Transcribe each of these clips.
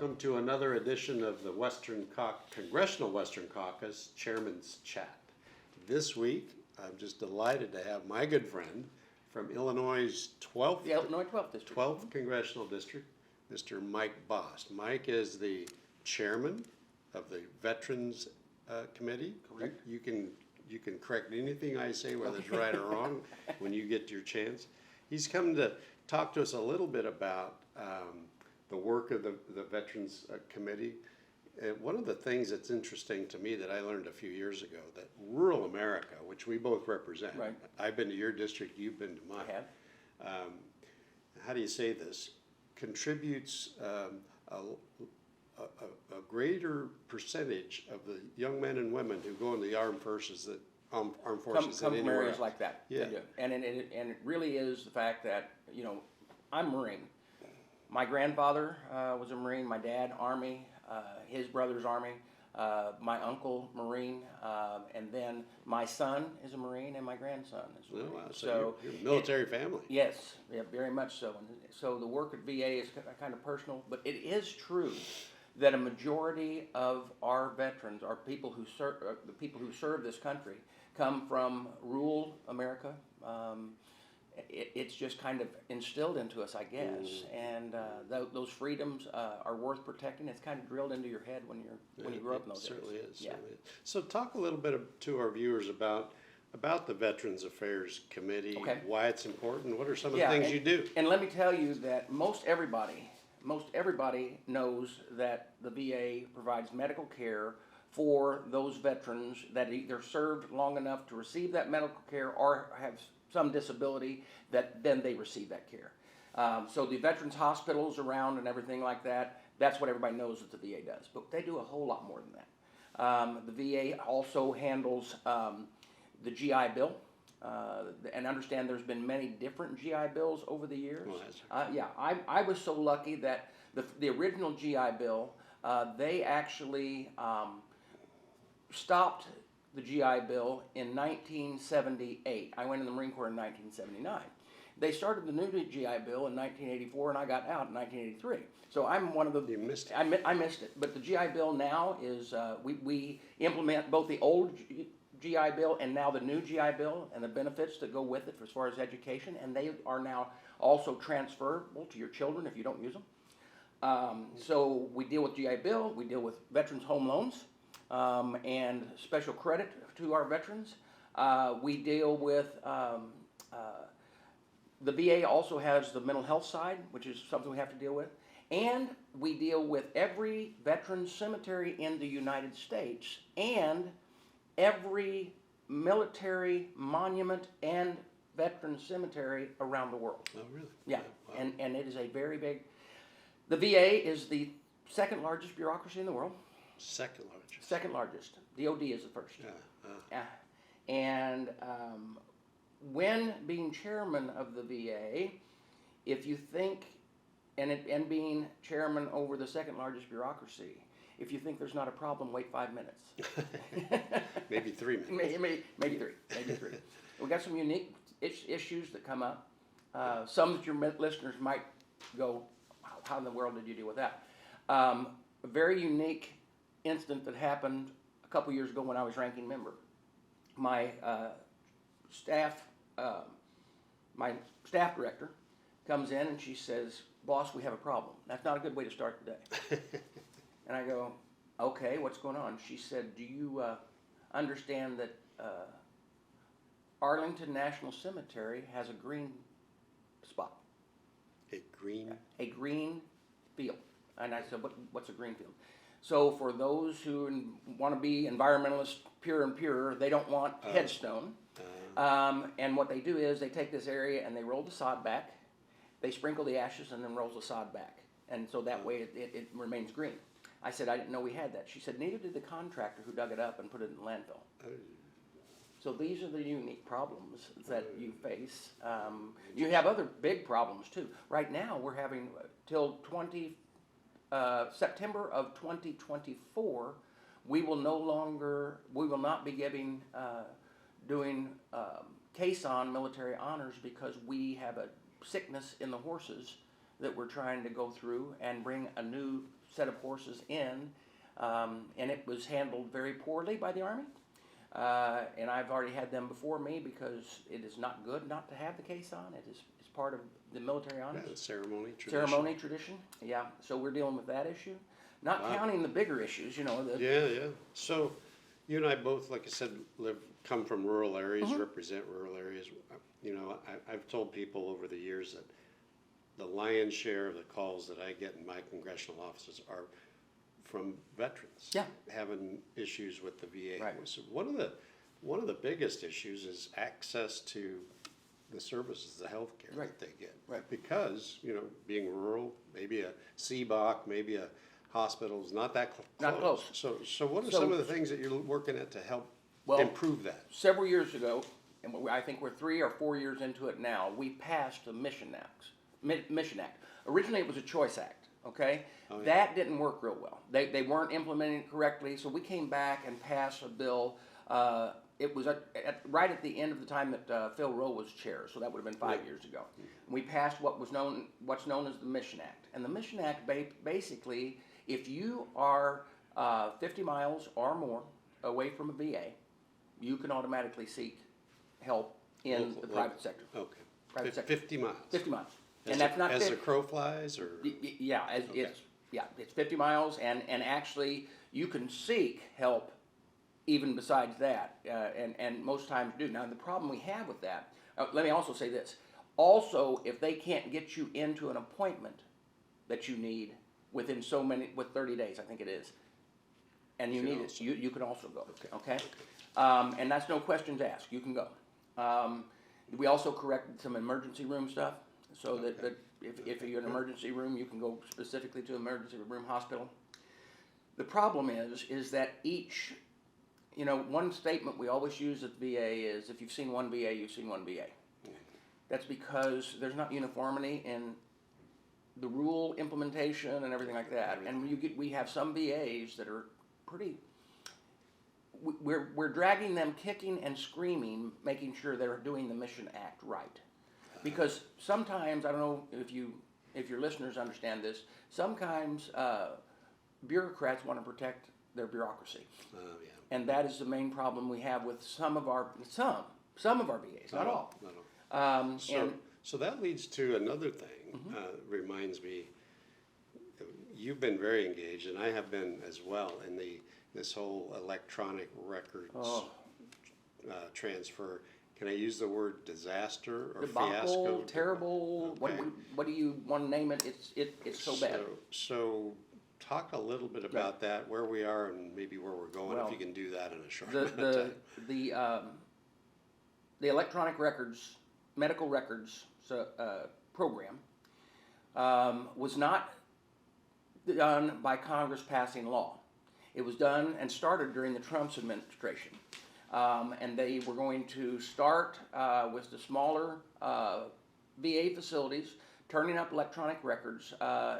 Welcome to another edition of the Congressional Western Caucus Chairman's Chat. This week, I'm just delighted to have my good friend from Illinois' 12th, Illinois 12th District. 12th Congressional District, Mr. Mike Bost. Mike is the chairman of the Veterans Committee. Correct. You can correct anything I say, whether it's right or wrong, when you get your chance. He's come to talk to us a little bit about the work of the Veterans Committee. One of the things that's interesting to me that I learned a few years ago, that rural America, which we both represent, Right. I've been to your district, you've been to mine. I have. How do you say this? Contributes a greater percentage of the young men and women who go in the armed forces Come than from anywhere areas else. like that. Yeah. They do. And it really is the fact that, you know, I'm Marine. My grandfather was a Marine, my dad, Army, his brother's Army, my uncle, Marine, and then my son is a Marine and my grandson is a Marine. Oh, wow. So you're a military family. Yes, yeah, very much so. And so the work at VA is kind of personal, but it is true that a majority of our veterans, our people who serve, the people who serve this country, come from rural America. It's just kind of instilled into us, I guess, and those freedoms are worth protecting. It's kind of drilled into your head when you grow up in those areas. Certainly is. Yeah. Certainly is. So talk a little bit to our viewers about the Veterans Affairs Committee, Okay. why it's important, what are some of the things you do? And let me tell you that most everybody knows that the VA provides medical care for those veterans that either served long enough to receive that medical care or have some disability that then they receive that care. So the veterans hospitals around and everything like that, that's what everybody knows that the VA does. But they do a whole lot more than that. The VA also handles the GI Bill. And understand there's been many different GI Bills over the years. Yeah, I was so lucky that the original GI Bill, they actually stopped the GI Bill in 1978. I went in the Marine Corps in 1979. They started the new GI Bill in 1984, and I got out in 1983. So I'm one of the... You missed it. I missed it. But the GI Bill now is, we implement both the old GI Bill and now the new GI Bill and the benefits that go with it as far as education, and they are now also transferable to your children if you don't use them. So we deal with GI Bill, we deal with veterans home loans, and special credit to our veterans. We deal with, the VA also has the mental health side, which is something we have to deal with. And we deal with every veterans cemetery in the United States and every military monument and veteran cemetery around the world. Oh, really? Yeah, Wow. and it is a very big... The VA is the second largest bureaucracy in the world. Second largest. Second largest. DOD is the first. Yeah. And when being chairman of the VA, if you think, and being chairman over the second largest bureaucracy, if you think there's not a problem, wait 5 minutes. Maybe 3 minutes. Maybe three. We got some unique issues that come up. Some that your listeners might go, how in the world did you deal with that? A very unique incident that happened a couple years ago when I was ranking member. My staff director comes in and she says, "Boss, we have a problem." That's not a good way to start the day. And I go, "Okay, what's going on?" She said, "Do you understand that Arlington National Cemetery has a green spot?" A green? A green field. And I said, what's a green field? So for those who want to be environmentalists pure and pure, they don't want headstone. And what they do is they take this area and they roll the sod back, they sprinkle the ashes and then roll the sod back. And so that way it remains green. I said, "I didn't know we had that." She said, "Neither did the contractor who dug it up and put it in the landfill." So these are the unique problems that you face. You have other big problems too. Right now we're having till September of 2024, we will not be doing caisson military honors because we have a sickness in the horses that we're trying to go through and bring a new set of horses in, and it was handled very poorly by the Army. And I've already had them before me because it is not good not to have the case on. It's part of the military honors. Yeah, ceremony, tradition. Ceremony, tradition, yeah. So we're dealing with that issue. Not counting the bigger issues, you know. Yeah. So you and I both, like I said, come from rural areas, represent rural areas. You know, I've told people over the years that the lion's share of the calls that I get in my congressional offices are from veterans having issues with the VA. Right. So one of the biggest issues is access to the services, the health care that they get. Right. Because, you know, being rural, maybe a CBOC, maybe a hospital is not that close. Not close. So what are some of the things that you're working at to help improve that? Several years ago, and I think we're 3 or 4 years into it now, we passed the Mission Act. Originally, it was a Choice Act, okay? That didn't work real well. They weren't implementing it correctly, so we came back and passed a bill. It was right at the end of the time that Phil Rowe was chair, so that would have been 5 years ago. We passed what's known as the Mission Act. And the Mission Act basically, if you are 50 miles or more away from a VA, you can automatically seek help in the private sector. Okay. Private sector. 50 miles. 50 miles. As And that's not as the crow flies, or yeah, it's 50 miles, and actually you can seek help even besides that, and most times do. Now the problem we have with that, let me also say this. Also, if they can't get you into an appointment that you need within with 30 days, I think it is, and you need it, you can also go. Okay. And that's no questions asked. You can go. We also corrected some emergency room stuff, so that if you're in an emergency room, you can go specifically to emergency room hospital. The problem is that each, you know, one statement we always use at the VA is, if you've seen one VA, you've seen one VA. That's because there's not uniformity in the rule implementation and everything like that. And we have some VAs that are pretty, we're dragging them kicking and screaming, making sure they're doing the Mission Act right. Because sometimes, I don't know if your listeners understand this, sometimes bureaucrats want to protect their bureaucracy. And that is the main problem we have with some of our VAs, not all. So that leads to another thing. Reminds me, you've been very engaged, and I have been as well, in this whole electronic records transfer. Can I use the word disaster or fiasco? Terrible. Okay. What do you want to name it? It's so bad. So talk a little bit about that, where we are, and maybe where we're going. If you can do that in a short amount of time. The electronic records, medical records program was not done by Congress passing law. It was done and started during the Trump's administration. And they were going to start with the smaller VA facilities, turning up electronic records,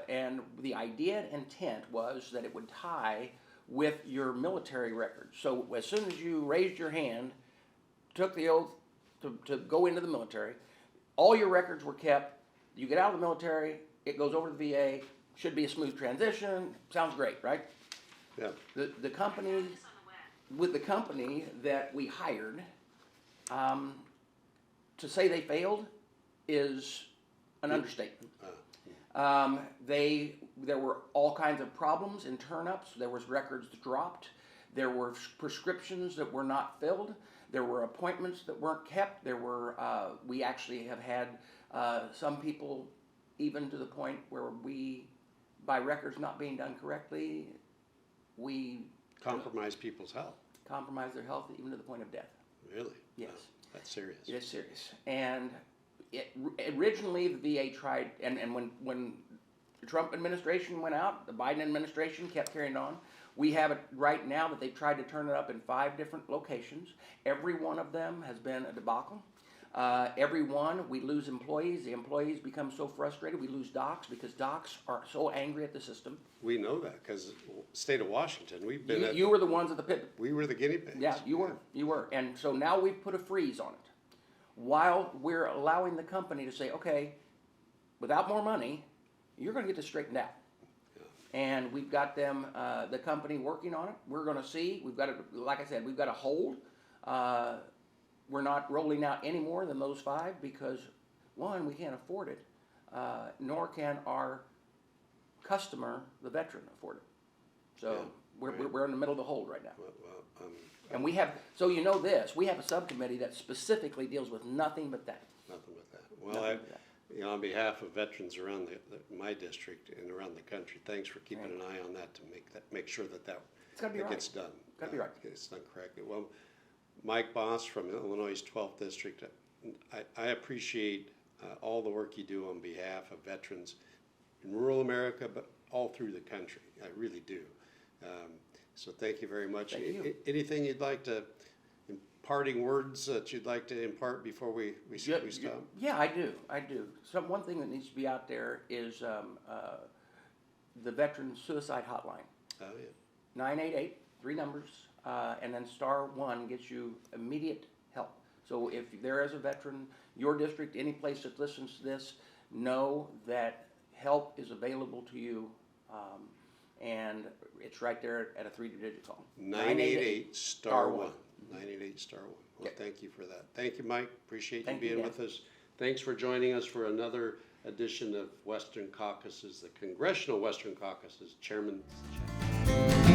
and the idea and intent was that it would tie with your military records. So as soon as you raised your hand, took the oath to go into the military, all your records were kept. You get out of the military, it goes over to the VA, should be a smooth transition, sounds great, right? Yeah. The company that we hired, to say they failed is an understatement. There were all kinds of problems in turn-ups. There was records dropped. There were prescriptions that were not filled. There were appointments that weren't kept. We actually have had some people, even to the point where by records not being done correctly, we Compromise people's health. compromise their health even to the point of death. Really? Yes. Wow, that's serious. It is serious. And originally the VA tried, and when the Trump administration went out, the Biden administration kept carrying on. We have it right now that they've tried to turn it up in 5 different locations. Every one of them has been a debacle. Every one, we lose employees. The employees become so frustrated. We lose docs because docs are so angry at the system. We know that because state of Washington, we've been You were the ones at the pit. we were the guinea pigs. Yeah, you were. And so now we've put a freeze on it. While we're allowing the company to say, okay, without more money, you're going to get this straightened out. and we've got them, the company working on it. We're gonna see, we've got it, like I said, we've got a hold. We're not rolling out any more than those 5 because, one, we can't afford it, nor can our customer, the veteran, afford it. So Yeah, we're in the middle of the hold right now. Well, And we have, so you know this, we have a subcommittee that specifically deals with nothing but that. nothing with that. Well, Nothing but that. you know, on behalf of veterans around my district and around the country, thanks for keeping an eye on that to make sure that It's gotta be right. gets done. Gotta be right. It's done correctly. Well, Mike Bost from Illinois' 12th District, I appreciate all the work you do on behalf of veterans in rural America, but all through the country. I really do. So thank you very much. Thank you. Anything you'd like to, imparting words that you'd like to impart before we stop? Yeah, I do. One thing that needs to be out there is the Veteran Suicide Hotline. Oh, yeah. 988, 3 numbers, and then *1 gets you immediate help. So if there is a veteran, your district, any place that listens to this, know that help is available to you, and it's right there at a 3-digit call. 988 *1. *1. 988 *1. Well, Yep. thank you for that. Thank you, Mike. Appreciate you Thank you, being Dan. with us. Thanks for joining us for another edition of Western Caucuses, the Congressional Western Caucuses Chairman's Chat.